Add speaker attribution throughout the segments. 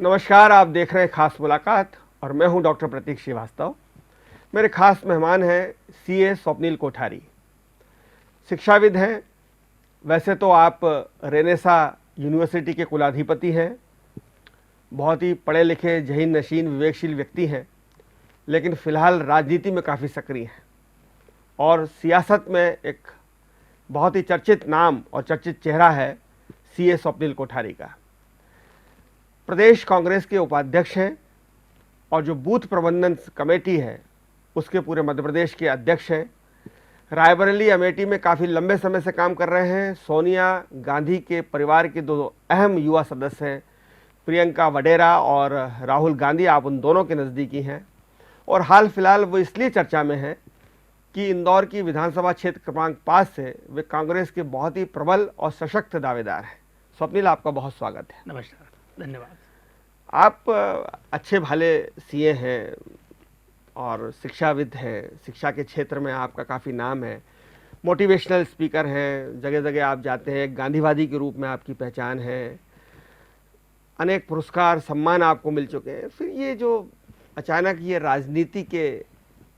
Speaker 1: नमस्कार, आप देख रहे हैं खास मुलाकात और मैं हूं डॉक्टर प्रतीक श्रीवास्तव। मेरे खास मेहमान हैं सीए स्वप्निल कोठारी। शिक्षाविद हैं। वैसे तो आप रेनेसा यूनिवर्सिटी के कुलाधिपति हैं, बहुत ही पढ़े लिखे जहीन नशीन विवेकशील व्यक्ति हैं, लेकिन फ़िलहाल राजनीति में काफ़ी सक्रिय हैं और सियासत में एक बहुत ही चर्चित नाम और चर्चित चेहरा है सीए स्वप्निल कोठारी का। प्रदेश कांग्रेस के उपाध्यक्ष हैं और जो बूथ प्रबंधन कमेटी है उसके पूरे मध्य प्रदेश के अध्यक्ष हैं। रायबरेली अमेठी में काफ़ी लंबे समय से काम कर रहे हैं। सोनिया गांधी के परिवार के दो अहम युवा सदस्य हैं, प्रियंका वडेरा और राहुल गांधी। आप उन दोनों के नज़दीकी हैं और हाल फिलहाल वो इसलिए चर्चा में हैं कि इंदौर की विधानसभा क्षेत्र क्रमांक 5 से वे कांग्रेस के बहुत ही प्रबल और सशक्त दावेदार हैं। स्वप्निल, आपका बहुत स्वागत है।
Speaker 2: नमस्कार, धन्यवाद।
Speaker 1: आप अच्छे भले सीए हैं और शिक्षाविद हैं। शिक्षा के क्षेत्र में आपका काफ़ी नाम है। मोटिवेशनल स्पीकर हैं, जगह जगह आप जाते हैं। गांधीवादी के रूप में आपकी पहचान है। अनेक पुरस्कार सम्मान आपको मिल चुके हैं। फिर ये जो अचानक ये राजनीति के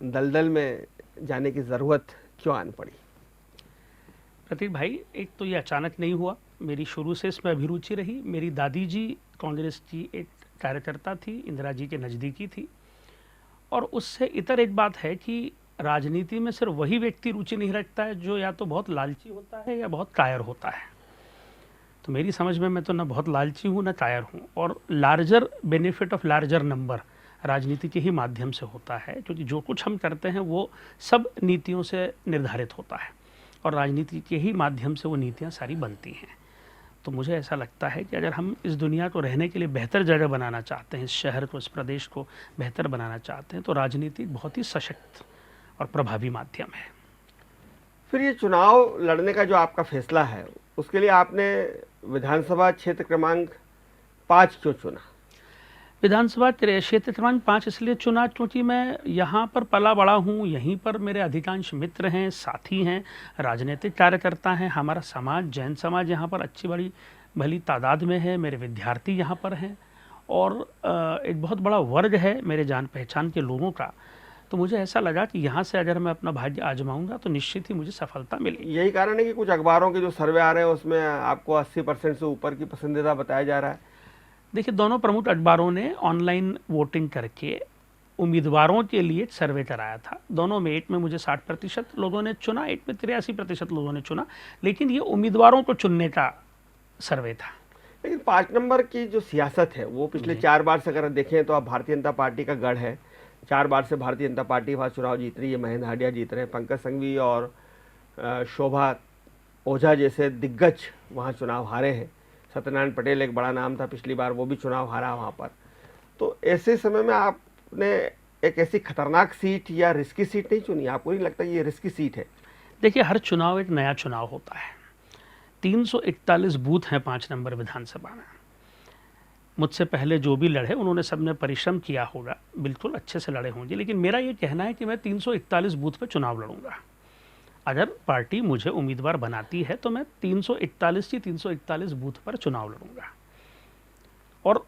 Speaker 1: दलदल में जाने की ज़रूरत क्यों आन पड़ी?
Speaker 2: प्रतीक भाई, एक तो ये अचानक नहीं हुआ, मेरी शुरू से इसमें अभिरुचि रही। मेरी दादी जी कांग्रेस की एक कार्यकर्ता थी, इंदिरा जी के नज़दीकी थी। और उससे इतर एक बात है कि राजनीति में सिर्फ वही व्यक्ति रुचि नहीं रखता है जो या तो बहुत लालची होता है या बहुत कायर होता है। तो मेरी समझ में मैं तो ना बहुत लालची हूँ ना कायर हूँ। और larger benefit of larger number राजनीति के ही माध्यम से होता है, क्योंकि जो कुछ हम करते हैं वो सब नीतियों से निर्धारित होता है और राजनीति के ही माध्यम से वो नीतियाँ सारी बनती हैं। तो मुझे ऐसा लगता है कि अगर हम इस दुनिया को रहने के लिए बेहतर जगह बनाना चाहते हैं, इस शहर को, इस प्रदेश को बेहतर बनाना चाहते हैं, तो राजनीति एक बहुत ही सशक्त और प्रभावी माध्यम है।
Speaker 1: फिर ये चुनाव लड़ने का जो आपका फैसला है, उसके लिए आपने विधानसभा क्षेत्र क्रमांक 5 क्यों चुना?
Speaker 2: विधानसभा क्षेत्र क्रमांक 5 इसलिए चुना क्योंकि मैं यहाँ पर पला बड़ा हूँ, यहीं पर मेरे अधिकांश मित्र हैं, साथी हैं, राजनीतिक कार्यकर्ता हैं। हमारा समाज, जैन समाज यहाँ पर अच्छी बड़ी भली तादाद में है। मेरे विद्यार्थी यहाँ पर हैं और एक बहुत बड़ा वर्ग है मेरे जान पहचान के लोगों का। तो मुझे ऐसा लगा कि यहाँ से अगर मैं अपना भाग्य आजमाऊंगा तो निश्चित ही मुझे सफलता मिलेगी।
Speaker 1: यही कारण है कि कुछ अखबारों के जो सर्वे आ रहे हैं उसमें आपको 80% से ऊपर की पसंदीदा बताया जा रहा है।
Speaker 2: देखिए, दोनों प्रमुख अखबारों ने ऑनलाइन वोटिंग करके उम्मीदवारों के लिए सर्वे कराया था। दोनों में, एक में मुझे 60% लोगों ने चुना, एक में 83% लोगों ने चुना, लेकिन ये उम्मीदवारों को चुनने का सर्वे था।
Speaker 1: लेकिन 5 नंबर की जो सियासत है वो पिछले 4 बार से अगर देखें तो आप भारतीय जनता पार्टी का गढ़ है। 4 बार से भारतीय जनता पार्टी वहाँ चुनाव जीत रही है। महेंद्र हांडिया जीत रहे हैं, पंकज संघवी और शोभा ओझा जैसे दिग्गज वहाँ चुनाव हारे हैं। सत्यनारायण पटेल एक बड़ा नाम था पिछली बार, वो भी चुनाव हारा वहाँ पर। तो ऐसे समय में आपने एक ऐसी खतरनाक सीट या रिस्की सीट नहीं चुनी? आपको नहीं लगता ये रिस्की सीट है?
Speaker 2: देखिए, हर चुनाव एक नया चुनाव होता है। 341 बूथ हैं 5 नंबर विधानसभा में। मुझसे पहले जो भी लड़े उन्होंने सबने परिश्रम किया होगा, बिल्कुल अच्छे से लड़े होंगे, लेकिन मेरा ये कहना है कि मैं 341 बूथ पे चुनाव लड़ूंगा। अगर पार्टी मुझे उम्मीदवार बनाती है तो मैं 341 की 341 बूथ पर चुनाव लड़ूंगा। और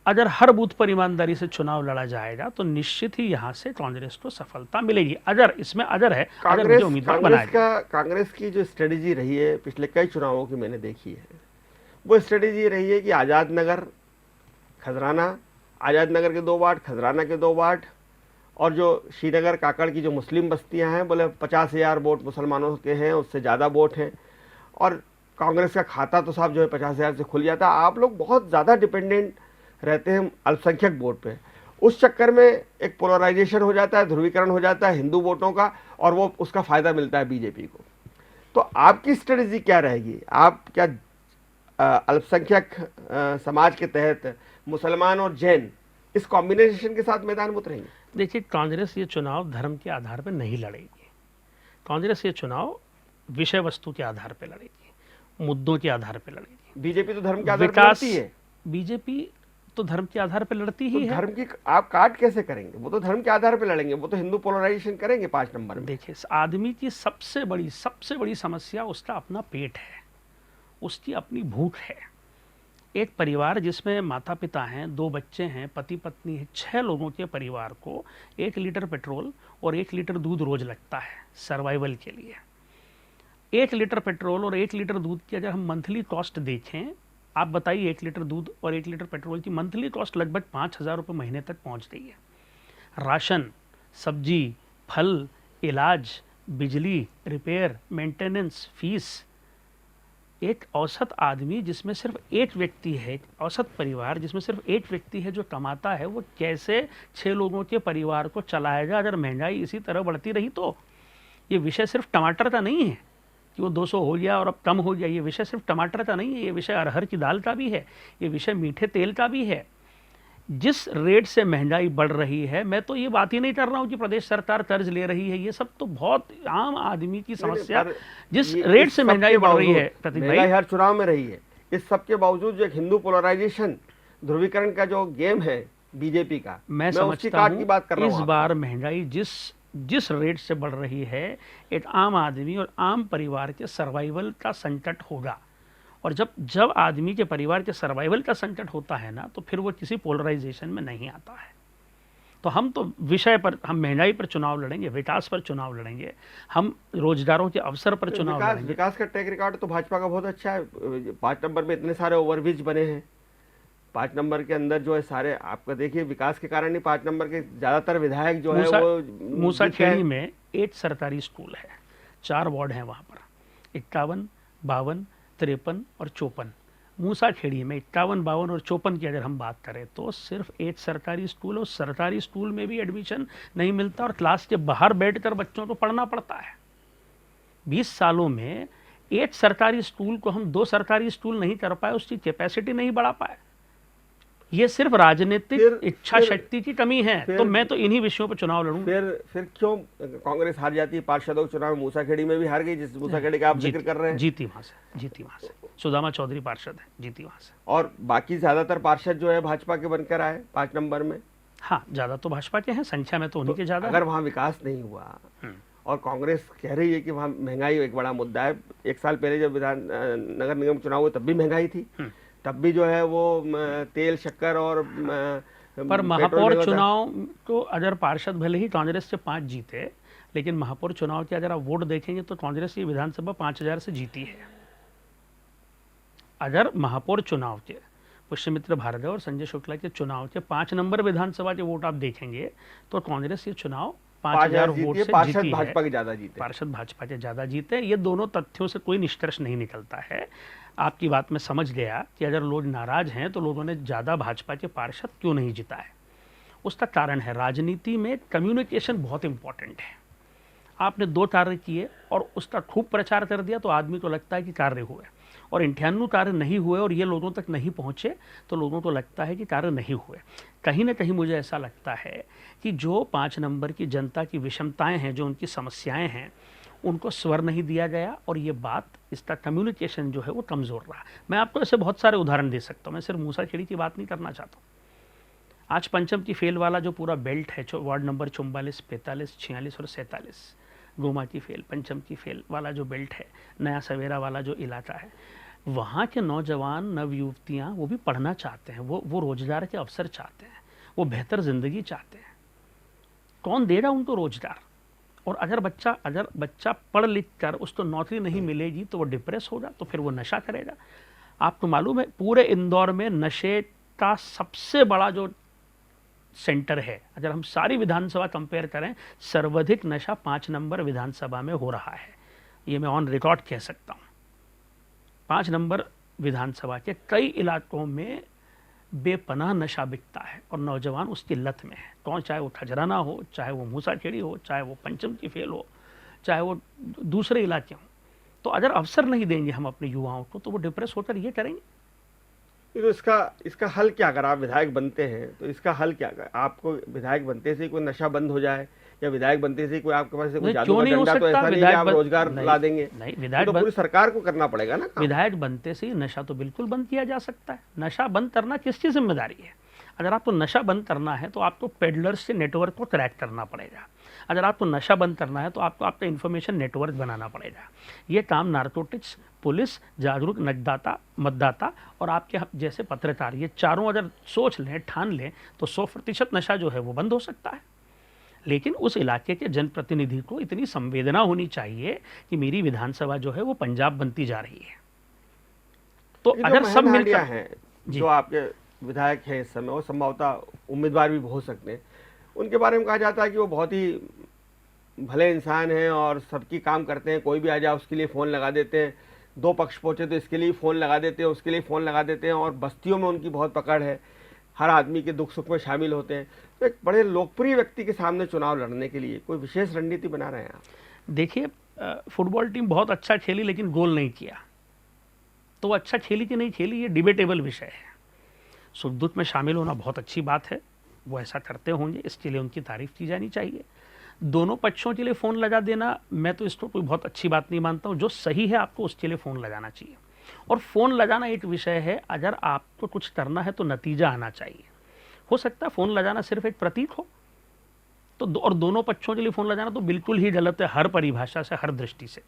Speaker 2: अगर हर बूथ पर ईमानदारी से चुनाव लड़ा जाएगा तो निश्चित ही यहाँ से कांग्रेस को सफलता मिलेगी। अगर इसमें अगर है, अगर मुझे उम्मीदवार बनाया जाए।
Speaker 1: कांग्रेस की जो स्ट्रेटेजी रही है पिछले कई चुनावों की मैंने देखी है, वो स्ट्रेटेजी रही है कि आज़ाद नगर, खजराना, आज़ाद नगर के 2 वार्ड, खजराना के 2 वार्ड और जो श्रीनगर काकड़ की जो मुस्लिम बस्तियां हैं, बोले 50,000 वोट मुसलमानों के हैं, उससे ज़्यादा वोट हैं और कांग्रेस का खाता तो साहब जो है 50,000 से खुल जाता। आप लोग बहुत ज़्यादा डिपेंडेंट रहते हैं अल्पसंख्यक वोट पे। उस चक्कर में एक पोलराइजेशन हो जाता है, ध्रुवीकरण हो जाता है हिंदू वोटों का और वो उसका फ़ायदा मिलता है बीजेपी को। तो आपकी स्ट्रेटजी क्या रहेगी? आप क्या अल्पसंख्यक समाज के तहत मुसलमान और जैन इस कॉम्बिनेशन के साथ मैदान में उतरेंगे?
Speaker 2: देखिए, कांग्रेस ये चुनाव धर्म के आधार पर नहीं लड़ेगी। कांग्रेस ये चुनाव विषय वस्तु के आधार पर लड़ेगी, मुद्दों के आधार पर लड़ेगी।
Speaker 1: बीजेपी तो धर्म के आधार पर लड़ती है।
Speaker 2: बीजेपी तो धर्म के आधार पर लड़ती ही है।
Speaker 1: धर्म की आप काट कैसे करेंगे? वो तो धर्म के आधार पर लड़ेंगे, वो तो हिंदू पोलराइजेशन करेंगे 5 नंबर में।
Speaker 2: देखिए, आदमी की सबसे बड़ी समस्या उसका अपना पेट है, उसकी अपनी भूख है। एक परिवार जिसमें माता पिता हैं, 2 बच्चे हैं, पति पत्नी है, 6 लोगों के परिवार को 1 लीटर पेट्रोल और 1 लीटर दूध रोज लगता है सर्वाइवल के लिए। 1 लीटर पेट्रोल और 1 लीटर दूध की अगर हम मंथली कॉस्ट देखें, आप बताइए 1 लीटर दूध और 1 लीटर पेट्रोल की मंथली कॉस्ट लगभग 5,000 रुपये महीने तक पहुंच रही है। राशन, सब्जी, फल, इलाज, बिजली, रिपेयर, मेंटेनेंस, फीस। एक औसत आदमी जिसमें सिर्फ एक व्यक्ति है, औसत परिवार जिसमें सिर्फ एक व्यक्ति है जो कमाता है, वो कैसे 6 लोगों के परिवार को चलाएगा अगर महंगाई इसी तरह बढ़ती रही तो। ये विषय सिर्फ टमाटर का नहीं है कि वो 200 हो गया और अब कम हो गया। ये विषय सिर्फ टमाटर का नहीं है, ये विषय अरहर की दाल का भी है, ये विषय मीठे तेल का भी है। जिस रेट से महंगाई बढ़ रही है, मैं तो ये बात ही नहीं कर रहा हूँ कि प्रदेश सरकार कर्ज ले रही है, ये सब तो बहुत आम आदमी की समस्या। जिस रेट से महंगाई बढ़ रही है प्रतीक भाई,
Speaker 1: हर चुनाव में रही है, इस सब के बावजूद जो एक हिंदू पोलराइजेशन, ध्रुवीकरण का जो गेम है बीजेपी का,
Speaker 2: मैं समझता हूँ इस बार महंगाई जिस रेट से बढ़ रही है, एक आम आदमी और आम परिवार के सर्वाइवल का संकट होगा। और जब आदमी के परिवार के सर्वाइवल का संकट होता है ना, तो फिर वो किसी पोलराइजेशन में नहीं आता है। तो हम तो विषय पर, हम महंगाई पर चुनाव लड़ेंगे, विकास पर चुनाव लड़ेंगे, हम रोजगारों के अवसर पर चुनाव लड़ेंगे।
Speaker 1: विकास का ट्रैक रिकॉर्ड तो भाजपा का बहुत अच्छा है। 5 नंबर में इतने सारे ओवरब्रिज बने हैं, 5 नंबर के अंदर जो है सारे, आपका देखिए विकास के कारण ही 5 नंबर के ज्यादातर विधायक जो है वो
Speaker 2: मूसाखेड़ी में 8 सरकारी स्कूल है, 4 वार्ड हैं वहाँ पर, 51, 52, 53 और 54। मूसाखेड़ी में 51, 52 और 54 की अगर हम बात करें तो सिर्फ 8 सरकारी स्कूल, और सरकारी स्कूल में भी एडमिशन नहीं मिलता और क्लास के बाहर बैठकर बच्चों को पढ़ना पड़ता है। 20 सालों में 8 सरकारी स्कूल को हम 2 सरकारी स्कूल नहीं कर पाए, उसकी कैपेसिटी नहीं बढ़ा पाए। ये सिर्फ राजनीतिक इच्छा शक्ति की कमी है। तो मैं तो इन्हीं विषयों पर चुनाव लड़ूं।
Speaker 1: फिर क्यों कांग्रेस हार जाती है? पार्षदों के चुनाव मूसाखेड़ी में भी हार गई, जिस मूसाखेड़ी का आप जिक्र कर रहे हैं।
Speaker 2: जीती वहां से सुदामा चौधरी पार्षद है, जीती वहां से।
Speaker 1: और बाकी ज्यादातर पार्षद जो है भाजपा के बनकर आए 5 नंबर में।
Speaker 2: हाँ, ज्यादा तो भाजपा के हैं, संख्या में तो उन्हीं के ज्यादा।
Speaker 1: अगर वहाँ विकास नहीं हुआ और कांग्रेस कह रही है कि वहाँ महंगाई एक बड़ा मुद्दा है, 1 साल पहले जब नगर निगम चुनाव हुए तब भी महंगाई थी, तब भी जो है वो तेल, शक्कर और
Speaker 2: पर महापौर चुनाव को अगर पार्षद भले ही कांग्रेस से 5 जीते, लेकिन महापौर चुनाव के अगर आप वोट देखेंगे तो कांग्रेस की विधानसभा 5,000 से जीती है। अगर महापौर चुनाव के पुष्यमित्र भारद्वाज और संजय शुक्ला के चुनाव के 5 नंबर विधानसभा के वोट आप देखेंगे तो कांग्रेस ये चुनाव 5,000 वोट से जीती है।
Speaker 1: भाजपा के ज्यादा जीते,
Speaker 2: पार्षद भाजपा के ज्यादा जीते। ये दोनों तथ्यों से कोई निष्कर्ष नहीं निकलता है। आपकी बात में समझ गया कि अगर लोग नाराज हैं तो लोगों ने ज्यादा भाजपा के पार्षद क्यों नहीं जीता है। उसका कारण है राजनीति में कम्युनिकेशन बहुत इंपॉर्टेंट है। आपने 2 कार्य किए और उसका खूब प्रचार कर दिया तो आदमी को लगता है कि कार्य हुए, और 98 कार्य नहीं हुए और ये लोगों तक नहीं पहुंचे तो लोगों को लगता है कि कार्य नहीं हुए। कहीं ना कहीं मुझे ऐसा लगता है कि जो 5 नंबर की जनता की विषमताएं हैं, जो उनकी समस्याएं हैं, उनको स्वर नहीं दिया गया और ये बात, इसका कम्युनिकेशन जो है वो कमज़ोर रहा। मैं आपको ऐसे बहुत सारे उदाहरण दे सकता हूँ, मैं सिर्फ मूसाखेड़ी की बात नहीं करना चाहता हूँ। आज पंचम की फेल वाला जो पूरा बेल्ट है, वार्ड नंबर 44, 45, 46 और 47, गोमा की फेल, पंचम की फेल वाला जो बेल्ट है, नया सवेरा वाला जो इलाका है, वहाँ के नौजवान नवयुवतियाँ वो भी पढ़ना चाहते हैं, वो रोजगार के अवसर चाहते हैं, वो बेहतर ज़िंदगी चाहते हैं। कौन देगा उनको रोजगार? और अगर बच्चा पढ़ लिख कर उसको नौकरी नहीं मिलेगी तो वो डिप्रेस होगा, तो फिर वो नशा करेगा। आपको मालूम है पूरे इंदौर में नशे का सबसे बड़ा जो सेंटर है, अगर हम सारी विधानसभा कंपेयर करें, सर्वाधिक नशा 5 नंबर विधानसभा में हो रहा है। ये मैं ऑन रिकॉर्ड कह सकता हूँ। 5 नंबर विधानसभा के कई इलाकों में बेपनाह नशा बिकता है और नौजवान उसकी लत में है। कौन, चाहे वो खजराना हो, चाहे वो मूसाखेड़ी हो, चाहे वो पंचम की फेल हो, चाहे वो दूसरे इलाके हों। तो अगर अवसर नहीं देंगे हम अपने युवाओं को तो वो डिप्रेस होकर ये करेंगे।
Speaker 1: तो इसका हल क्या? अगर आप विधायक बनते हैं तो इसका हल क्या? आपको विधायक बनते से कोई नशा बंद हो जाए, या विधायक बनते से कोई आपके पास कोई जादू का डंडा तो ऐसा नहीं कि आप रोजगार ला देंगे?
Speaker 2: नहीं, विधायक
Speaker 1: तो पूरी सरकार को करना पड़ेगा ना।
Speaker 2: विधायक बनते से नशा तो बिल्कुल बंद किया जा सकता है। नशा बंद करना किसकी जिम्मेदारी है? अगर आपको नशा बंद करना है तो आपको पेडलर्स से नेटवर्क को क्रैक करना पड़ेगा। अगर आपको नशा बंद करना है तो आपको आपका इन्फॉर्मेशन नेटवर्क बनाना पड़ेगा। ये काम नार्कोटिक्स, पुलिस, जागरूक मतदाता और आपके जैसे पत्रकार, ये चारों अगर सोच लें, ठान लें तो 100% नशा जो है वो बंद हो सकता है। लेकिन उस इलाके के जनप्रतिनिधि को इतनी संवेदना होनी चाहिए कि मेरी विधानसभा जो है वो पंजाब बनती जा रही है। तो अगर सब मिलकर
Speaker 1: हैं जो आपके विधायक हैं इस समय, वो संभवतः उम्मीदवार भी हो सकते हैं, उनके बारे में कहा जाता है कि वो बहुत ही भले इंसान हैं और सबकी काम करते हैं। कोई भी आ जाए उसके लिए फ़ोन लगा देते हैं, दो पक्ष पहुँचे तो इसके लिए फ़ोन लगा देते हैं, उसके लिए फ़ोन लगा देते हैं, और बस्तियों में उनकी बहुत पकड़ है, हर आदमी के दुख सुख में शामिल होते हैं। तो एक बड़े लोकप्रिय व्यक्ति के सामने चुनाव लड़ने के लिए कोई विशेष रणनीति बना रहे हैं आप?
Speaker 2: देखिए, फुटबॉल टीम बहुत अच्छा खेली लेकिन गोल नहीं किया, तो वो अच्छा खेली कि नहीं खेली ये डिबेटेबल विषय है। सुख दुख में शामिल होना बहुत अच्छी बात है, वो ऐसा करते होंगे, इसके लिए उनकी तारीफ की जानी चाहिए। दोनों पक्षों के लिए फ़ोन लगा देना, मैं तो इसको कोई बहुत अच्छी बात नहीं मानता हूँ। जो सही है आपको उसके लिए फ़ोन लगाना चाहिए। और फ़ोन लगाना एक विषय है, अगर आपको कुछ करना है तो नतीजा आना चाहिए। हो सकता है फ़ोन लगाना सिर्फ एक प्रतीक हो, तो और दोनों पक्षों के लिए फ़ोन लगाना तो बिल्कुल ही गलत है, हर परिभाषा से, हर दृष्टि से।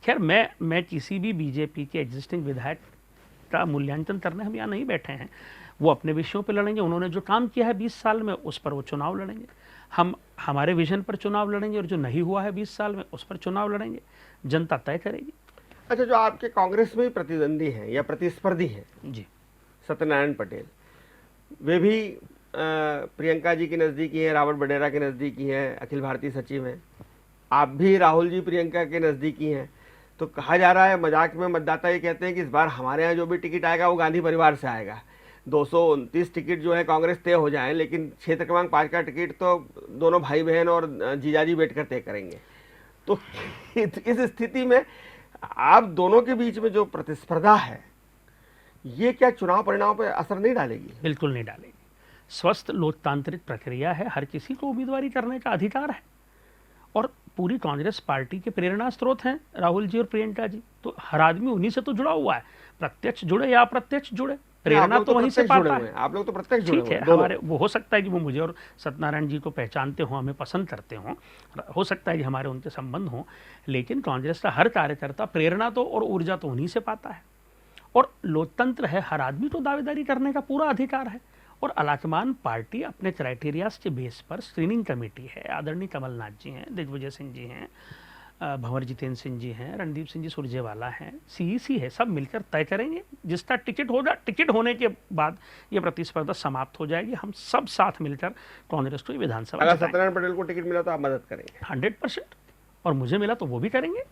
Speaker 2: खैर, मैं किसी भी बीजेपी के एग्जिस्टिंग विधायक का मूल्यांकन करने हम यहाँ नहीं बैठे हैं। वो अपने विषयों पर लड़ेंगे, उन्होंने जो काम किया है 20 साल में उस पर वो चुनाव लड़ेंगे। हम हमारे विजन पर चुनाव लड़ेंगे, और जो नहीं हुआ है 20 साल में उस पर चुनाव लड़ेंगे, जनता तय करेगी।
Speaker 1: अच्छा, जो आपके कांग्रेस में प्रतिद्वंदी हैं या प्रतिस्पर्धी हैं
Speaker 2: जी,
Speaker 1: सत्यनारायण पटेल, वे भी प्रियंका जी के नज़दीकी हैं, रावत बडेरा के नज़दीकी हैं, अखिल भारतीय सचिव हैं। आप भी राहुल जी प्रियंका के नज़दीकी हैं। तो कहा जा रहा है, मजाक में मतदाता ये कहते हैं कि इस बार हमारे यहाँ जो भी टिकट आएगा वो गांधी परिवार से आएगा। 229 टिकट जो है कांग्रेस तय हो जाए, लेकिन क्षेत्र क्रमांक 5 का टिकट तो दोनों भाई बहन और जीजाजी बैठकर तय करेंगे। तो इस स्थिति में आप दोनों के बीच में जो प्रतिस्पर्धा है, ये क्या चुनाव परिणामों पर असर नहीं डालेगी?
Speaker 2: बिल्कुल नहीं डालेगी। स्वस्थ लोकतांत्रिक प्रक्रिया है, हर किसी को उम्मीदवारी करने का अधिकार है, और पूरी कांग्रेस पार्टी के प्रेरणा स्रोत हैं राहुल जी और प्रियंका जी। तो हर आदमी उन्हीं से तो जुड़ा हुआ है, प्रत्यक्ष जुड़े या अप्रत्यक्ष जुड़े, प्रेरणा तो वहीं से पाता है।
Speaker 1: आप लोग तो प्रत्यक्ष जुड़े
Speaker 2: ठीक है, हमारे वो हो सकता है कि वो मुझे और सत्यनारायण जी को पहचानते हों, हमें पसंद करते हों, हो सकता है कि हमारे उनके संबंध हों, लेकिन कांग्रेस का हर कार्यकर्ता प्रेरणा तो और ऊर्जा तो उन्हीं से पाता है। और लोकतंत्र है, हर आदमी को दावेदारी करने का पूरा अधिकार है। और आलाकमान पार्टी अपने क्राइटेरियाज के बेस पर स्क्रीनिंग कमेटी है, आदरणीय कमलनाथ जी हैं, दिग्विजय सिंह जी हैं, भंवर जितेंद्र सिंह जी हैं, रणदीप सिंह जी सुरजेवाला हैं, सीईसी है, सब मिलकर तय करेंगे। जिसका टिकट होगा, टिकट होने के बाद ये प्रतिस्पर्धा समाप्त हो जाएगी। हम सब साथ मिलकर कांग्रेस को विधानसभा,
Speaker 1: अगर सत्यनारायण पटेल को टिकट मिला तो आप मदद करेंगे?
Speaker 2: 100%। और मुझे मिला तो वो भी करेंगे,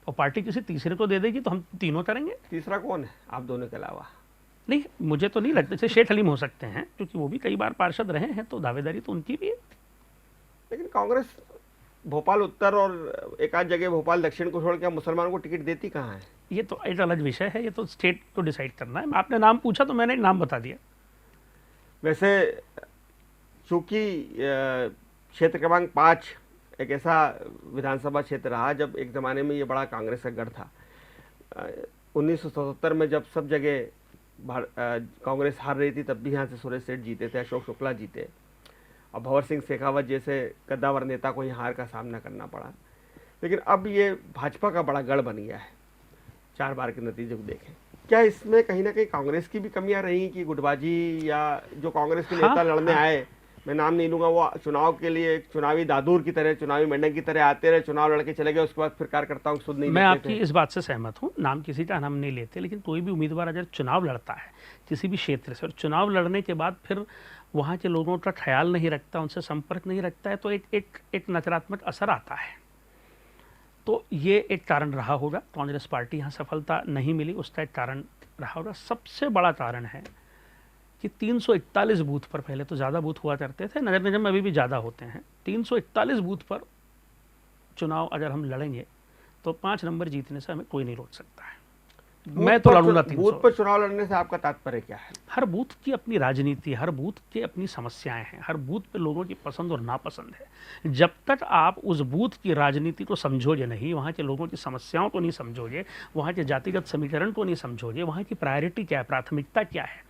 Speaker 2: और पार्टी किसी तीसरे को दे देगी तो हम तीनों करेंगे।
Speaker 1: तीसरा कौन है आप दोनों के अलावा?
Speaker 2: नहीं, मुझे तो नहीं लगता। जैसे शेख हलीम हो सकते हैं, क्योंकि वो भी कई बार पार्षद रहे हैं, तो दावेदारी तो उनकी भी है।
Speaker 1: लेकिन कांग्रेस भोपाल उत्तर और एक आध जगह भोपाल दक्षिण को छोड़ के मुसलमानों को टिकट देती कहाँ है?
Speaker 2: ये तो एक अलग विषय है, ये तो स्टेट को डिसाइड करना है। आपने नाम पूछा तो मैंने एक नाम बता दिया।
Speaker 1: वैसे चूंकि क्षेत्र क्रमांक 5 एक ऐसा विधानसभा क्षेत्र रहा जब एक ज़माने में ये बड़ा कांग्रेस का गढ़ था। 1977 में जब सब जगह कांग्रेस हार रही थी, तब भी यहाँ से सुरेश सेठ जीते थे, अशोक शुक्ला जीते, और भंवर सिंह शेखावत जैसे कद्दावर नेता को यहाँ हार का सामना करना पड़ा। लेकिन अब ये भाजपा का बड़ा गढ़ बन गया है, 4 बार के नतीजे को देखें। क्या इसमें कहीं ना कहीं कांग्रेस की भी कमियां रही कि गुटबाजी, या जो कांग्रेस के नेता लड़ने आए, मैं नाम नहीं लूंगा, वो चुनाव के लिए एक चुनावी दादूर की तरह, चुनावी मेंढक की तरह आते रहे, चुनाव लड़के चले गए, उसके बाद फिर कार्यकर्ताओं को सुध नहीं।
Speaker 2: मैं आपकी इस बात से सहमत हूँ, नाम किसी का हम नहीं लेते, लेकिन कोई भी उम्मीदवार अगर चुनाव लड़ता है किसी भी क्षेत्र से, और चुनाव लड़ने के बाद फिर वहाँ के लोगों का ख्याल नहीं रखता, उनसे संपर्क नहीं रखता है, तो एक नकारात्मक असर आता है। तो ये एक कारण रहा होगा, कांग्रेस पार्टी यहाँ सफलता नहीं मिली, उसका एक कारण रहा होगा। सबसे बड़ा कारण है कि 341 बूथ पर, पहले तो ज़्यादा बूथ हुआ करते थे, नगर निगम में अभी भी ज़्यादा होते हैं, 341 बूथ पर चुनाव अगर हम लड़ेंगे तो 5 नंबर जीतने से हमें कोई नहीं रोक सकता है। मैं तो लड़ूंगा 300।
Speaker 1: बूथ पर चुनाव लड़ने से आपका तात्पर्य क्या है?
Speaker 2: हर बूथ की अपनी राजनीति, हर बूथ की अपनी समस्याएं हैं, हर बूथ पे लोगों की पसंद और नापसंद है। जब तक आप उस बूथ की राजनीति को समझोगे नहीं, वहाँ के लोगों की समस्याओं को नहीं समझोगे, वहाँ के जातिगत समीकरण को नहीं समझोगे, वहाँ की प्रायोरिटी क्या है, प्राथमिकता क्या है,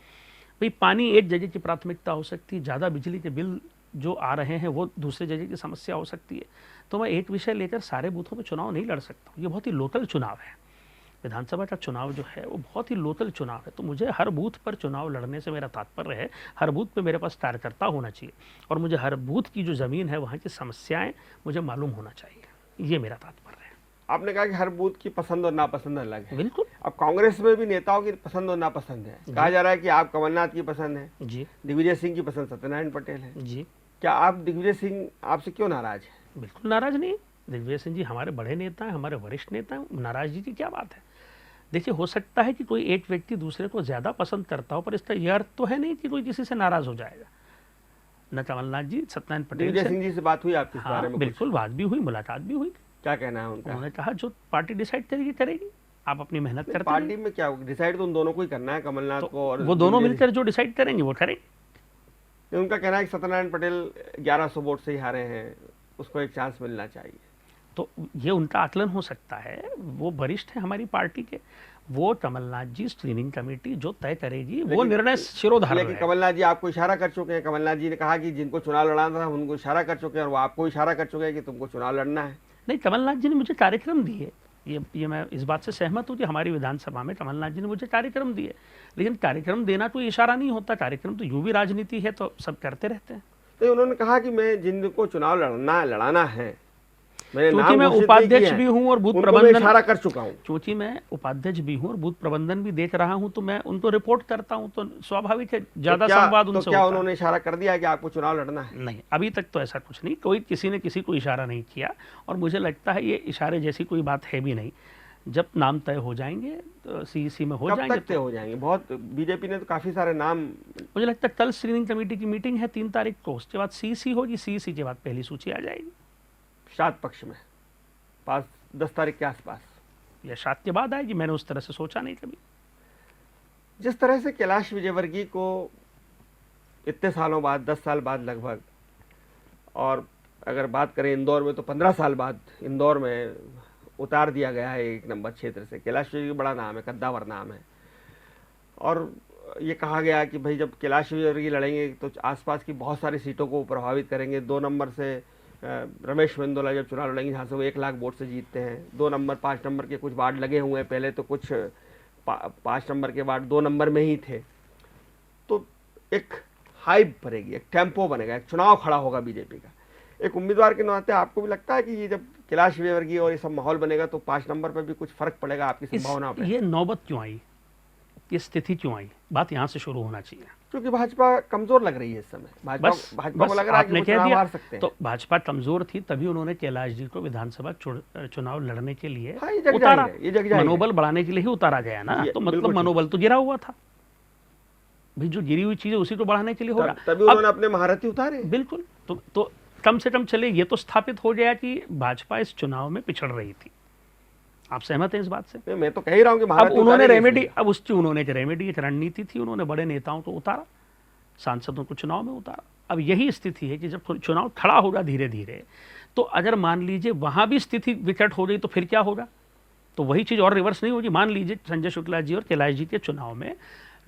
Speaker 2: भाई पानी एक जगह की प्राथमिकता हो सकती है, ज़्यादा बिजली के बिल जो आ रहे हैं वो दूसरे जगह की समस्या हो सकती है। तो मैं एक विषय लेकर सारे बूथों में चुनाव नहीं लड़ सकता हूँ। ये बहुत ही लोकल चुनाव है। विधानसभा का चुनाव जो है वो बहुत ही लोकल चुनाव है। तो मुझे हर बूथ पर चुनाव लड़ने से मेरा तात्पर्य है हर बूथ पे मेरे पास कार्यकर्ता होना चाहिए और मुझे हर बूथ की जो ज़मीन है वहाँ की समस्याएं मुझे मालूम होना चाहिए। ये मेरा तात्पर्य है।
Speaker 1: आपने कहा कि हर बूथ की पसंद और नापसंद अलग है।
Speaker 2: बिल्कुल।
Speaker 1: अब कांग्रेस में भी नेताओं की पसंद और नापसंद है। कहा जा रहा है कि आप कमलनाथ की पसंद है
Speaker 2: जी
Speaker 1: दिग्विजय सिंह की पसंद सत्यनारायण पटेल है।
Speaker 2: जी।
Speaker 1: क्या आप दिग्विजय सिंह आपसे क्यों नाराज है?
Speaker 2: बिल्कुल नाराज नहीं। दिग्विजय सिंह जी हमारे बड़े नेता हैं, हमारे वरिष्ठ नेता हैं। नाराजगी की क्या बात है? देखिए, हो सकता है कि कोई एक व्यक्ति दूसरे को ज़्यादा पसंद करता हो, पर इसका यह अर्थ तो है नहीं कि कोई किसी से नाराज़ हो जाएगा। न कमलनाथ जी सत्यनारायण पटेल
Speaker 1: दिग्विजय
Speaker 2: से
Speaker 1: सिंह जी से बात हुई आपकी इस बारे
Speaker 2: हाँ
Speaker 1: में?
Speaker 2: बिल्कुल, बात भी हुई, मुलाकात भी हुई।
Speaker 1: क्या कहना है उनका?
Speaker 2: उन्होंने कहा जो पार्टी डिसाइड करेगी करेगी, आप अपनी मेहनत करते
Speaker 1: पार्टी
Speaker 2: रहिए।
Speaker 1: में क्या डिसाइड तो उन दोनों को ही करना है, कमलनाथ
Speaker 2: तो
Speaker 1: को और
Speaker 2: वो दोनों
Speaker 1: दिग्विजय
Speaker 2: मिलकर जो डिसाइड करेंगे वो करेंगे।
Speaker 1: सिंह। उनका कहना है कि सत्यनारायण पटेल 1100 वोट से ही हारे हैं, उसको एक चांस मिलना चाहिए।
Speaker 2: तो ये उनका आकलन हो सकता है, वो वरिष्ठ है हमारी पार्टी के। वो कमलनाथ जी स्क्रीनिंग कमेटी जो तय करेगी वो निर्णय शिरोधार्य
Speaker 1: लेकिन
Speaker 2: है।
Speaker 1: कमलनाथ जी आपको इशारा कर चुके हैं। कमलनाथ जी ने कहा कि जिनको चुनाव लड़ाना था उनको इशारा कर चुके हैं और वो आपको इशारा कर चुके हैं कि तुमको चुनाव लड़ना है।
Speaker 2: नहीं, कमलनाथ जी ने मुझे कार्यक्रम दिए, ये मैं इस बात से सहमत हूँ कि हमारी विधानसभा में कमलनाथ जी ने मुझे कार्यक्रम दिए, लेकिन कार्यक्रम देना कोई इशारा नहीं होता। कार्यक्रम तो यूं भी राजनीति है, तो सब करते रहते हैं।
Speaker 1: तो उन्होंने कहा कि मैं जिनको चुनाव लड़ाना है,
Speaker 2: क्योंकि मैं उपाध्यक्ष भी हूं और बूथ प्रबंधन
Speaker 1: इशारा कर चुका हूं।
Speaker 2: क्योंकि मैं उपाध्यक्ष भी हूं और बूथ प्रबंधन भी देख रहा हूं, तो मैं उनको रिपोर्ट करता हूं, तो स्वाभाविक है ज्यादा संवाद उनसे
Speaker 1: क्या
Speaker 2: होता
Speaker 1: उन्होंने इशारा कर दिया कि आपको चुनाव लड़ना है?
Speaker 2: नहीं, अभी तक तो ऐसा कुछ नहीं, कोई किसी ने किसी को इशारा नहीं किया और मुझे लगता है ये इशारे जैसी कोई बात है भी नहीं। जब नाम तय हो जाएंगे तो सीईसी में हो जाएंगे।
Speaker 1: कब तक तय हो जाएंगे? बहुत बीजेपी ने तो काफी सारे नाम।
Speaker 2: मुझे लगता है कल स्क्रीनिंग कमेटी की मीटिंग है 3 तारीख को, उसके बाद सीईसी होगी, सीईसी के बाद पहली सूची आ जाएगी।
Speaker 1: श्राद्ध पक्ष में 10 तारीख के आसपास
Speaker 2: या श्राद्ध के बाद आएगी, मैंने उस तरह से सोचा नहीं कभी।
Speaker 1: जिस तरह से कैलाश विजयवर्गीय को इतने सालों बाद, 10 साल बाद लगभग, और अगर बात करें इंदौर में तो 15 साल बाद इंदौर में उतार दिया गया है 1 नंबर क्षेत्र से। कैलाश विजयवर्गीय बड़ा नाम है, कद्दावर नाम है, और ये कहा गया कि भाई जब कैलाश विजयवर्गीय लड़ेंगे तो आसपास की बहुत सारी सीटों को प्रभावित करेंगे। 2 नंबर से रमेश मेंदोला जब चुनाव लड़ेंगे जहाँ से वो 1 लाख वोट से जीतते हैं, 2 नंबर 5 नंबर के कुछ वार्ड लगे हुए हैं, पहले तो कुछ 5 नंबर के वार्ड 2 नंबर में ही थे। तो एक हाइप बनेगी, एक टेम्पो बनेगा, एक चुनाव खड़ा होगा बीजेपी का। एक उम्मीदवार के नाते आपको भी लगता है कि ये जब कैलाश विजयवर्गीय और ये सब माहौल बनेगा तो 5 नंबर पर भी कुछ फर्क पड़ेगा आपकी संभावना पे?
Speaker 2: ये नौबत क्यों आई, ये स्थिति क्यों आई, बात यहाँ से शुरू होना चाहिए।
Speaker 1: क्योंकि भाजपा कमजोर लग रही है इस समय। भाजपा को लग रहा है कि वो चुनाव हार सकते हैं।
Speaker 2: तो भाजपा कमजोर थी, तभी उन्होंने कैलाश जी को विधानसभा चुनाव लड़ने के लिए
Speaker 1: हाँ, ये
Speaker 2: उतारा।
Speaker 1: मनोबल
Speaker 2: बढ़ाने के लिए ही उतारा गया ना, तो मतलब मनोबल तो गिरा हुआ था भाई, जो गिरी हुई चीज है उसी को बढ़ाने के लिए हो रहा।
Speaker 1: तभी उन्होंने अपने महारथी उतारे।
Speaker 2: बिल्कुल। तो कम से कम चले ये तो स्थापित हो गया कि भाजपा इस चुनाव में पिछड़ रही थी। आप सहमत हैं इस बात से?
Speaker 1: मैं तो कह ही रहा हूं कि
Speaker 2: अब उन्होंने रेमेडी, अब उसकी उन्होंने एक रेमेडी, एक रणनीति थी, उन्होंने बड़े नेताओं को उतारा, सांसदों को चुनाव में उतारा। अब यही स्थिति है कि जब चुनाव खड़ा होगा धीरे धीरे, तो अगर मान लीजिए वहां भी स्थिति विकट हो गई तो फिर क्या होगा? तो वही चीज और रिवर्स नहीं होगी। मान लीजिए संजय शुक्ला जी और कैलाश जी के चुनाव में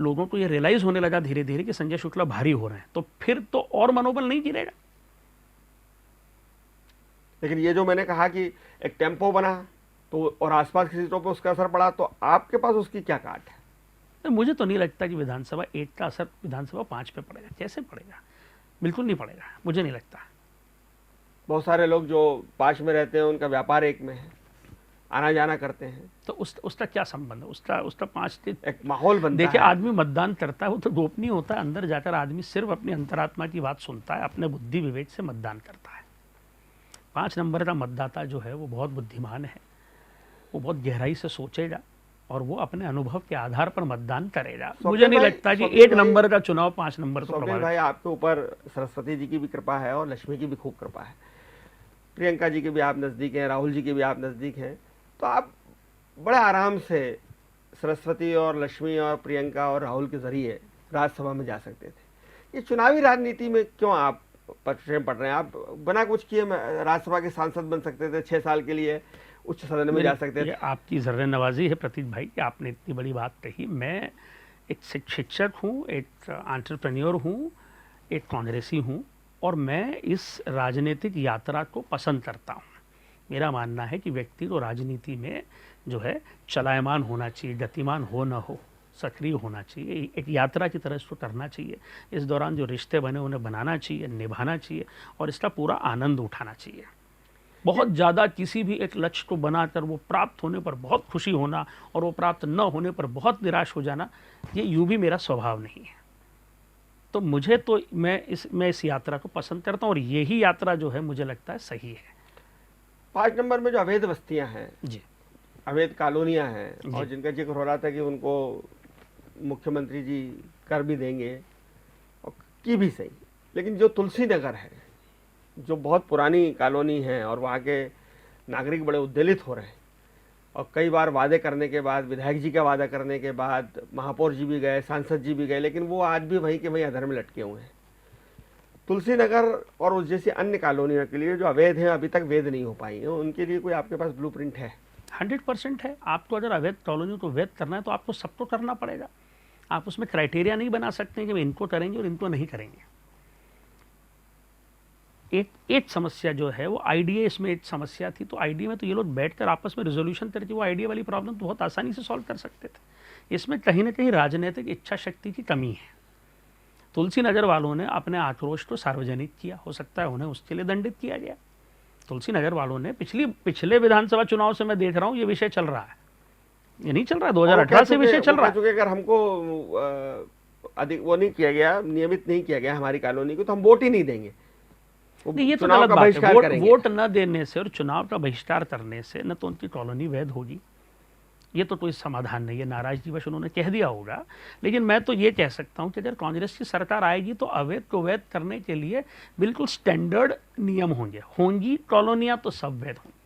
Speaker 2: लोगों को ये रियलाइज होने लगा धीरे धीरे कि संजय शुक्ला भारी हो रहे हैं, तो फिर तो और मनोबल नहीं गिरेगा।
Speaker 1: लेकिन ये जो मैंने कहा कि एक टेम्पो बना तो और आसपास की सीटों पर उसका असर पड़ा, तो आपके पास उसकी क्या काट है?
Speaker 2: मुझे तो नहीं लगता कि विधानसभा 1 का असर विधानसभा 5 पे पड़ेगा। कैसे पड़ेगा? बिल्कुल नहीं पड़ेगा, मुझे नहीं लगता।
Speaker 1: बहुत सारे लोग जो 5 में रहते हैं उनका व्यापार 1 में है, आना जाना करते हैं,
Speaker 2: तो उसका क्या संबंध है? उसका 5
Speaker 1: एक माहौल बनता है।
Speaker 2: देखिए, आदमी मतदान करता है, वो तो गोपनीय होता है। अंदर जाकर आदमी सिर्फ अपनी अंतरात्मा की बात सुनता है, अपने बुद्धि विवेक से मतदान करता है। 5 नंबर का मतदाता जो है वो बहुत बुद्धिमान है, वो बहुत गहराई से सोचेगा और वो अपने अनुभव के आधार पर मतदान करेगा। मुझे नहीं लगता कि 1 नंबर का चुनाव 5 नंबर को प्रभावित।
Speaker 1: भाई, आपके ऊपर सरस्वती जी की भी कृपा है और लक्ष्मी की भी खूब कृपा है। प्रियंका जी के भी आप नज़दीक हैं, राहुल जी के भी आप नज़दीक हैं, तो आप बड़े आराम से सरस्वती और लक्ष्मी और प्रियंका और राहुल के जरिए राज्यसभा में जा सकते थे। ये चुनावी राजनीति में क्यों आप प्रेम पड़ रहे हैं? आप बिना कुछ किए राज्यसभा के सांसद बन सकते थे, 6 साल के लिए उच्च सदन में जा सकते थे।
Speaker 2: आपकी ज़र्रे नवाजी है प्रतीक भाई कि आपने इतनी बड़ी बात कही। मैं एक शिक्षक हूँ, एक एंटरप्रेन्योर हूँ, एक कांग्रेसी हूँ और मैं इस राजनीतिक यात्रा को पसंद करता हूँ। मेरा मानना है कि व्यक्ति को राजनीति में जो है चलायमान होना चाहिए, गतिमान हो न हो, सक्रिय होना चाहिए, एक यात्रा की तरह इसको करना चाहिए। इस दौरान जो रिश्ते बने उन्हें बनाना चाहिए, निभाना चाहिए और इसका पूरा आनंद उठाना चाहिए। बहुत ज़्यादा किसी भी एक लक्ष्य को बनाकर वो प्राप्त होने पर बहुत खुशी होना और वो प्राप्त न होने पर बहुत निराश हो जाना, ये यूं भी मेरा स्वभाव नहीं है। तो मुझे तो मैं इस यात्रा को पसंद करता हूँ और यही यात्रा जो है मुझे लगता है सही है।
Speaker 1: 5 नंबर में जो अवैध बस्तियां हैं
Speaker 2: जी,
Speaker 1: अवैध कॉलोनियां हैं
Speaker 2: जी।
Speaker 1: और जिनका जिक्र हो रहा था कि उनको मुख्यमंत्री जी कर भी देंगे और की भी सही, लेकिन जो तुलसी नगर है जो बहुत पुरानी कॉलोनी है और वहाँ के नागरिक बड़े उद्वेलित हो रहे हैं और कई बार वादे करने के बाद, विधायक जी का वादा करने के बाद महापौर जी भी गए, सांसद जी भी गए, लेकिन वो आज भी वहीं के वहीं अधर में लटके हुए हैं। तुलसी नगर और उस जैसी अन्य कॉलोनियों के लिए जो अवैध हैं अभी तक वैध नहीं हो पाई हैं, उनके लिए कोई आपके पास ब्लूप्रिंट है?
Speaker 2: 100% है। आपको अगर अवैध कॉलोनियों को वैध करना है तो आपको सबको करना पड़ेगा। आप उसमें क्राइटेरिया नहीं बना सकते कि इनको करेंगे और इनको नहीं करेंगे। एक समस्या जो है वो आईडीए, इसमें एक समस्या थी, तो आईडीए में तो ये लोग बैठकर आपस में रिजोल्यूशन करके वो आईडीए वाली प्रॉब्लम तो बहुत आसानी से सॉल्व कर सकते थे। इसमें कहीं ना कहीं राजनीतिक इच्छा शक्ति की कमी है। तुलसी नगर वालों ने अपने आक्रोश को सार्वजनिक किया, हो सकता है उन्हें उसके लिए दंडित किया गया। तुलसी नगर वालों ने पिछले विधानसभा चुनाव से मैं देख रहा हूँ ये विषय चल रहा है, ये नहीं चल रहा है, 2018 से विषय चल रहा है।
Speaker 1: अगर हमको अधिक वो नहीं किया गया, नियमित नहीं किया गया हमारी कॉलोनी को, तो हम वोट ही नहीं देंगे।
Speaker 2: नहीं, ये तो गलत बात है। वोट न देने से और चुनाव का बहिष्कार करने से न तो उनकी कॉलोनी वैध होगी, ये तो कोई समाधान नहीं है। नाराजगी वश उन्होंने कह दिया होगा, लेकिन मैं तो ये कह सकता हूं कि अगर कांग्रेस की सरकार आएगी तो अवैध को वैध करने के लिए बिल्कुल स्टैंडर्ड नियम होंगी कॉलोनियां तो सब वैध होंगी।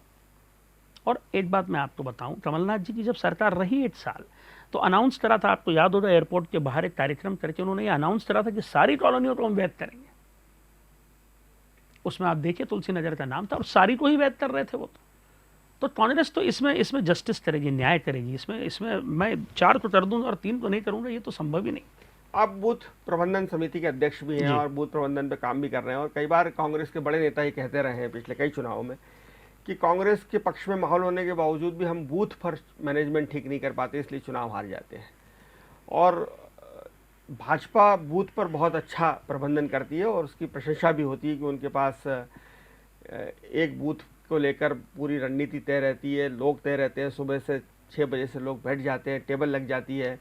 Speaker 2: और एक बात मैं आपको बताऊं, कमलनाथ जी की जब सरकार रही 1 साल तो अनाउंस करा था, आपको याद होगा, एयरपोर्ट के बाहर एक कार्यक्रम करके उन्होंने ये अनाउंस करा था कि सारी कॉलोनियों को हम वैध करेंगे। उसमें आप देखिए तुलसी नगर का नाम था और सारी को ही वैध कर रहे थे वो। तो कांग्रेस तो इसमें जस्टिस करेगी, न्याय करेगी। इसमें मैं 4 को कर दूंगा और 3 को नहीं करूंगा, ये तो संभव ही नहीं।
Speaker 1: आप बूथ प्रबंधन समिति के अध्यक्ष भी हैं और बूथ प्रबंधन पे काम भी कर रहे हैं और कई बार कांग्रेस के बड़े नेता ही कहते रहे हैं पिछले कई चुनावों में कि कांग्रेस के पक्ष में माहौल होने के बावजूद भी हम बूथ फर्स्ट मैनेजमेंट ठीक नहीं कर पाते, इसलिए चुनाव हार जाते हैं। और भाजपा बूथ पर बहुत अच्छा प्रबंधन करती है और उसकी प्रशंसा भी होती है कि उनके पास एक बूथ को लेकर पूरी रणनीति तय रहती है, लोग तय रहते हैं। सुबह से 6 बजे से लोग बैठ जाते हैं, टेबल लग जाती है,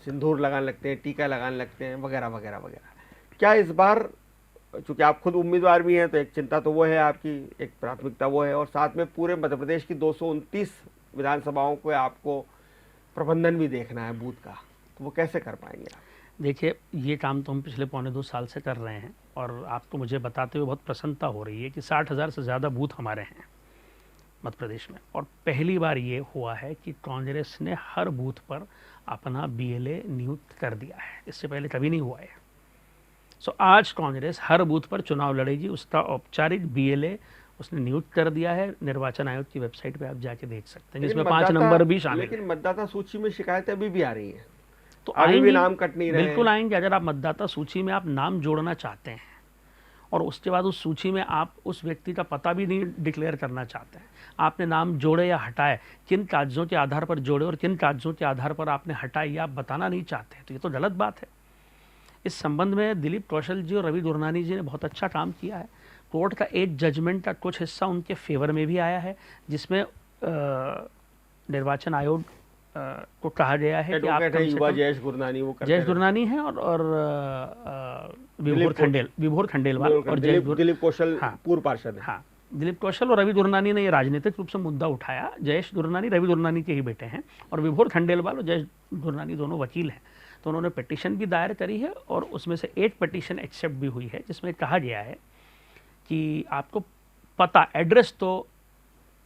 Speaker 1: सिंदूर लगाने लगते हैं, टीका लगाने लगते हैं, वगैरह वगैरह वगैरह। क्या इस बार, चूँकि आप खुद उम्मीदवार भी हैं, तो एक चिंता तो वो है आपकी, एक प्राथमिकता वो है, और साथ में पूरे मध्य प्रदेश की 229 विधानसभाओं को आपको प्रबंधन भी देखना है बूथ का, तो वो कैसे कर पाएंगे आप?
Speaker 2: देखिए, ये काम तो हम पिछले 1.25 साल से कर रहे हैं और आपको मुझे बताते हुए बहुत प्रसन्नता हो रही है कि 60,000 से ज़्यादा बूथ हमारे हैं मध्य प्रदेश में। और पहली बार ये हुआ है कि कांग्रेस ने हर बूथ पर अपना बीएलए नियुक्त कर दिया है, इससे पहले कभी नहीं हुआ है। सो आज कांग्रेस हर बूथ पर चुनाव लड़ेगी, उसका औपचारिक बीएलए उसने नियुक्त कर दिया है। निर्वाचन आयोग की वेबसाइट पर आप जाके देख सकते हैं, जिसमें 5 नंबर भी शामिल हैं।
Speaker 1: लेकिन मतदाता सूची में शिकायतें अभी भी आ रही हैं,
Speaker 2: तो
Speaker 1: अभी भी नाम कट नहीं रहे।
Speaker 2: बिल्कुल आएंगे। अगर आप मतदाता सूची में आप नाम जोड़ना चाहते हैं और उसके बाद उस सूची में आप उस व्यक्ति का पता भी नहीं डिक्लेयर करना चाहते हैं, आपने नाम जोड़े या हटाए, किन कागजों के आधार पर जोड़े और किन कागजों के आधार पर आपने हटाए, या आप बताना नहीं चाहते, तो ये तो गलत बात है। इस संबंध में दिलीप कौशल जी और रवि दुर्नानी जी ने बहुत अच्छा काम किया है। कोर्ट का एक जजमेंट का कुछ हिस्सा उनके फेवर में भी आया है, जिसमें निर्वाचन आयोग को कहा गया है कि आप
Speaker 1: जयेश गुरनानी, वो
Speaker 2: जयेश गुरनानी है और विभोर खंडेलवाल और
Speaker 1: दिलीप कौशल पूर्व पार्षद।
Speaker 2: हाँ, दिलीप कौशल और रवि दुर्नानी ने ये राजनीतिक रूप से मुद्दा उठाया। जयेश दुर्नानी रवि दुर्नानी के ही बेटे हैं और विभोर खंडेलवाल और जयेश दुर्नानी दोनों वकील हैं। तो उन्होंने पिटीशन भी दायर करी है और उसमें से एक पिटीशन एक्सेप्ट भी हुई है, जिसमें कहा गया है कि आपको पता, एड्रेस तो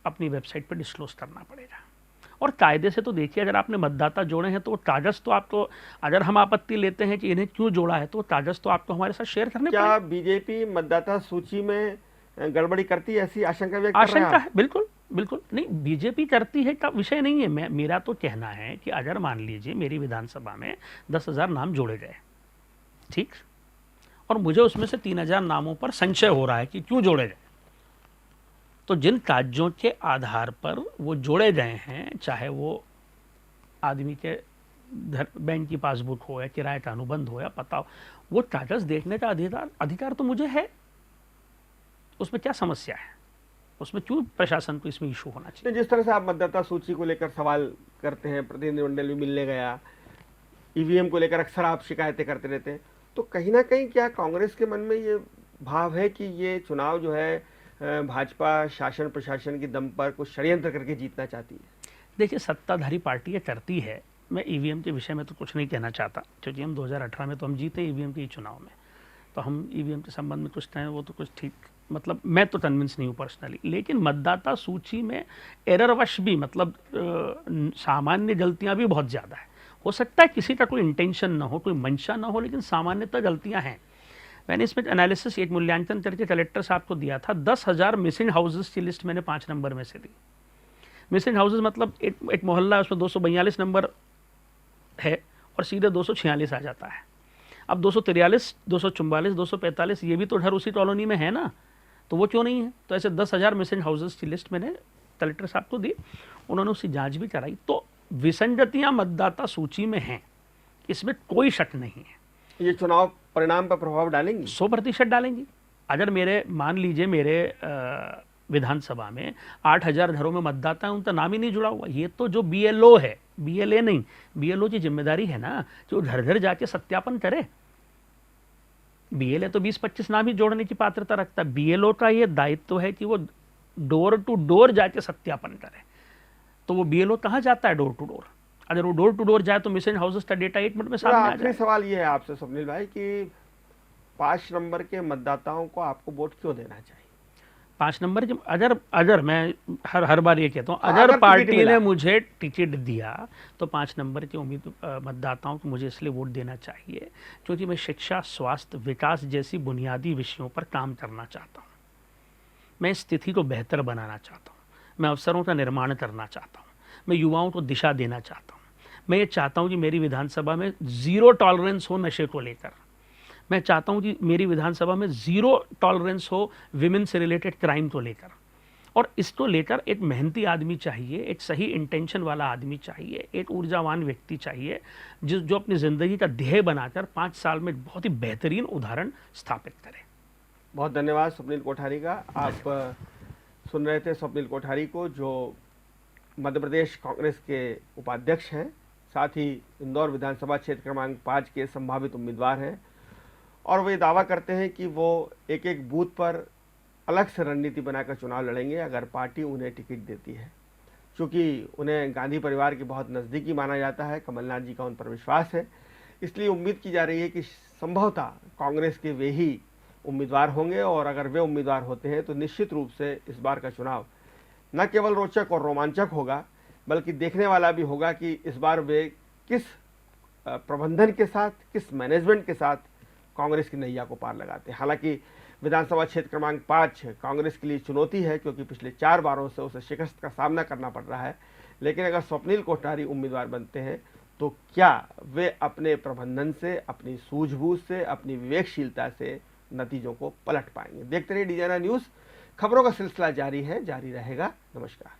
Speaker 2: अपनी वेबसाइट पर डिस्क्लोज करना पड़ेगा। और कायदे से तो देखिए, अगर आपने मतदाता जोड़े हैं तो कागज तो आपको, अगर हम आपत्ति लेते हैं कि इन्हें क्यों जोड़ा है, तो कागज तो आपको हमारे साथ शेयर करने पड़ेंगे।
Speaker 1: क्या बीजेपी मतदाता सूची में गड़बड़ी करती है, ऐसी आशंका व्यक्त कर रहे हैं?
Speaker 2: आशंका है, बिल्कुल बिल्कुल नहीं, बीजेपी करती है का विषय नहीं है। मेरा तो कहना है कि अगर मान लीजिए मेरी विधानसभा में 10,000 नाम जोड़े गए, ठीक, और मुझे उसमें से 3,000 नामों पर संशय हो रहा है कि क्यों जोड़े गए, तो जिन कागजों के आधार पर वो जोड़े गए हैं, चाहे वो आदमी के बैंक की पासबुक हो या किराए का अनुबंध हो या पता हो, वो कागज देखने का अधिकार तो मुझे है। उसमें क्या समस्या है? उसमें क्यों प्रशासन को इसमें इशू होना चाहिए?
Speaker 1: जिस तरह से आप मतदाता सूची को लेकर सवाल करते हैं, प्रतिनिधिमंडल भी मिलने गया, ईवीएम को लेकर अक्सर आप शिकायतें करते रहते हैं, तो कहीं ना कहीं क्या कांग्रेस के मन में ये भाव है कि ये चुनाव जो है भाजपा शासन प्रशासन की दम पर कुछ षड्यंत्र करके जीतना चाहती है?
Speaker 2: देखिए, सत्ताधारी पार्टी ये करती है। मैं ईवीएम के विषय में तो कुछ नहीं कहना चाहता, क्योंकि हम 2018 में तो हम जीते ईवीएम के चुनाव में, तो हम ईवीएम के संबंध में कुछ कहें वो तो कुछ ठीक, मतलब मैं तो कन्विंस नहीं हूँ पर्सनली। लेकिन मतदाता सूची में एररवश भी, मतलब सामान्य गलतियां भी बहुत ज़्यादा है। हो सकता है किसी का कोई इंटेंशन ना हो, कोई मंशा ना हो, लेकिन सामान्यतः गलतियां हैं। मैंने इसमें एनालिसिस, एक मूल्यांकन करके कलेक्टर साहब को दिया था। 10,000 मिसिंग हाउसेस की लिस्ट मैंने 5 नंबर में से दी। मिसिंग हाउसेस मतलब एक मोहल्ला है, उसमें 242 नंबर है और सीधे 246 आ जाता है। अब 243, 244, 245 ये भी तो घर उसी कॉलोनी में है ना, तो वो क्यों नहीं है? तो ऐसे 10,000 मिसिंग हाउसेस की लिस्ट मैंने कलेक्टर साहब को दी, उन्होंने उसकी जांच भी कराई। तो विसंगतियां मतदाता सूची में हैं, इसमें कोई शक नहीं है।
Speaker 1: ये चुनाव परिणाम पर प्रभाव डालेंगी?
Speaker 2: 100% डालेंगी। अगर मेरे, मान लीजिए मेरे विधानसभा में 8,000 घरों में मतदाता है, उनका नाम ही नहीं जुड़ा हुआ, ये तो जो बीएलओ है, बीएलए नहीं, बीएलओ की जिम्मेदारी है ना जो घर घर जाके सत्यापन करे। बीएलए तो 20-25 नाम ही जोड़ने की पात्रता रखता है, बीएलओ का ये दायित्व है कि वो डोर टू डोर जाके सत्यापन करे। तो वो बीएलओ कहाँ जाता है डोर टू डोर? अगर वो डोर टू डोर जाए तो मिसिंग हाउसेस का डेटा 1 मिनट में सामने आ जाए।
Speaker 1: सवाल ये है आपसे स्वप्निल भाई कि 5 नंबर के मतदाताओं को आपको वोट क्यों देना चाहिए?
Speaker 2: 5 नंबर के, अगर मैं हर बार ये कहता हूँ, अगर पार्टी ने मुझे टिकट दिया तो 5 नंबर के मतदाताओं को मुझे इसलिए वोट देना चाहिए क्योंकि मैं शिक्षा, स्वास्थ्य, विकास जैसी बुनियादी विषयों पर काम करना चाहता हूँ। मैं स्थिति को बेहतर बनाना चाहता हूँ, मैं अवसरों का निर्माण करना चाहता हूँ, मैं युवाओं को दिशा देना चाहता हूँ। मैं ये चाहता हूँ कि मेरी विधानसभा में 0 टॉलरेंस हो नशे को लेकर। मैं चाहता हूं कि मेरी विधानसभा में 0 टॉलरेंस हो विमेन से रिलेटेड क्राइम को लेकर। और इसको लेकर एक मेहनती आदमी चाहिए, एक सही इंटेंशन वाला आदमी चाहिए, एक ऊर्जावान व्यक्ति चाहिए जो अपनी ज़िंदगी का ध्येय बनाकर 5 साल में बहुत ही बेहतरीन उदाहरण स्थापित करे।
Speaker 1: बहुत धन्यवाद स्वप्निल कोठारी का। आप सुन रहे थे स्वप्निल कोठारी को, जो मध्य प्रदेश कांग्रेस के उपाध्यक्ष हैं, साथ ही इंदौर विधानसभा क्षेत्र क्रमांक 5 के संभावित उम्मीदवार हैं, और वे दावा करते हैं कि वो एक एक बूथ पर अलग से रणनीति बनाकर चुनाव लड़ेंगे अगर पार्टी उन्हें टिकट देती है। क्योंकि उन्हें गांधी परिवार के बहुत नज़दीकी माना जाता है, कमलनाथ जी का उन पर विश्वास है, इसलिए उम्मीद की जा रही है कि संभवतः कांग्रेस के वे ही उम्मीदवार होंगे। और अगर वे उम्मीदवार होते हैं तो निश्चित रूप से इस बार का चुनाव न केवल रोचक और रोमांचक होगा, बल्कि देखने वाला भी होगा कि इस बार वे किस प्रबंधन के साथ, किस मैनेजमेंट के साथ कांग्रेस की नैया को पार लगाते हैं। हालांकि विधानसभा क्षेत्र क्रमांक 5 कांग्रेस के लिए चुनौती है, क्योंकि पिछले 4 बारों से उसे शिकस्त का सामना करना पड़ रहा है। लेकिन अगर स्वप्निल कोठारी उम्मीदवार बनते हैं तो क्या वे अपने प्रबंधन से, अपनी सूझबूझ से, अपनी विवेकशीलता से नतीजों को पलट पाएंगे? देखते रहिए डिजाइनर न्यूज़। खबरों का सिलसिला जारी है, जारी रहेगा। नमस्कार।